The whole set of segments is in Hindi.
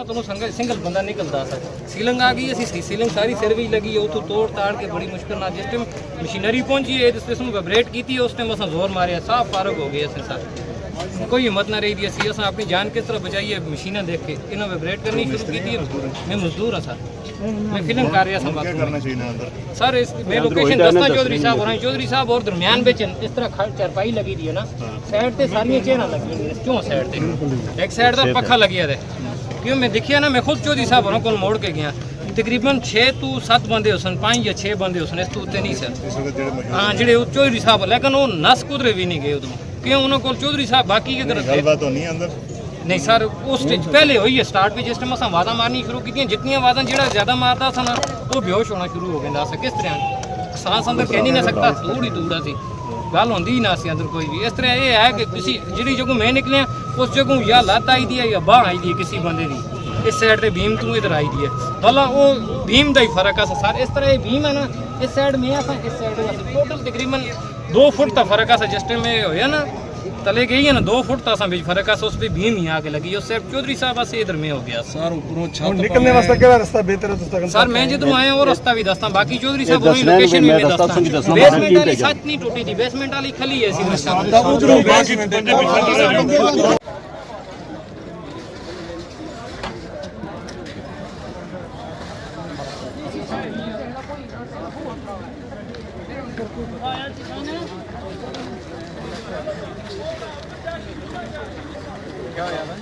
तो सिंगल बंदा निकलता सा सीलिंग आ गई असी सीलिंग सारी सिर भी लगी उतो तोड़ ताड़ के बड़ी मुश्किल ना जिस टाइम मशीनरी पहुंची है जिस टाइम वाइब्रेट की उस टाइम अस जोर मारे साफ फारग हो गए असें सर कोई हिम्मत ना रही थी असी अस अपनी जान किस तरह बचाई है मशीनें देख के इन्हें वाइब्रेट करनी शुरू की थी मैं मजदूर हाँ सर मैं फिल्म कर रहा सर इस मैं लोकेशन दस्ता चौधरी साहब हो रहा चौधरी साहब और दरम्यान में इस तरह चारपाई लगी थी है ना साइड से सारियां चेहरा लगी क्यों साइड से एक साइड का पखा लगे थे क्यों मैं देखिए ना मैं खुद चौधरी साहब होना को मोड़ के गया तकरीबन 6 तो 7 बंदे हो सन 5 या 6 बंदे हो सन इस तो उत्ते नहीं सर हाँ जेडे चौधरी साहब लेकिन वो नस कुदरे भी नहीं गए उदों क्यों उन्होंने को चौधरी साहब बाकी के नहीं सर उस स्टेज पहले हुई है स्टार्ट भी जिस टाइम अस आवाज़ा मारनी शुरू की जितनी आवाज़ा जो ज़्यादा मारता था ना वो बेहोश होना शुरू हो गया किस तरह सांस अंदर कह नहीं ना सकता थोड़ी दूर सी गल होंगी ही ना सी अंदर कोई भी इस तरह ये है कि किसी जी जगह मैं निकलिया उस जगह या लत्त आई दी है या बाह आई दी है किसी बंदे की इस साइड से भीम तू इधर आई दी है भला वो भीम का ही फर्क है सर इस तरह ये भीम है ना इस साइड में इस साइड टोटल तकरीबन 2 फुट का फर्क है जिस टाइम में होया ना तले गई है ना 2 फुट का बीच फर्क है उस पर भीम ही आके लगी उस चौधरी साहब से इधर में हो गया सर निकलने वास्ते केड़ा रास्ता बेहतर है सर मैं जो आया वो रास्ता भी दसता बाकी चौधरी साहब वही लोकेशन भी मैं दसता बेसमेंट वाली छत नहीं टूटी थी बेसमेंट वाली खली है ऐसी क्या होया भाई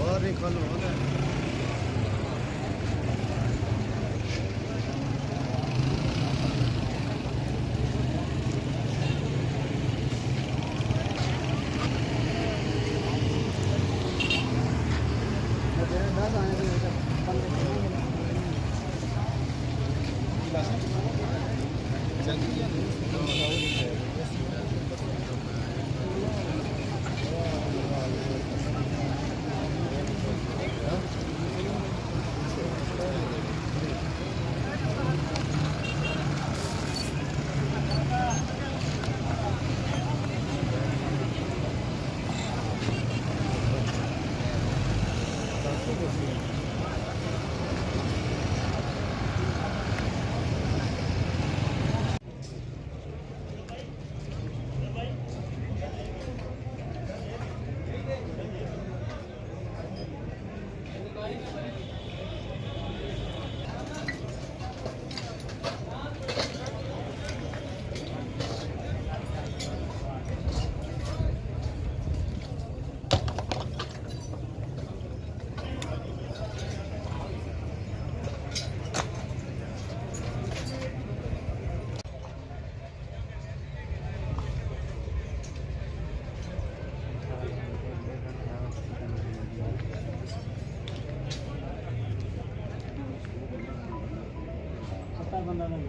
और निकलो बंदा नहीं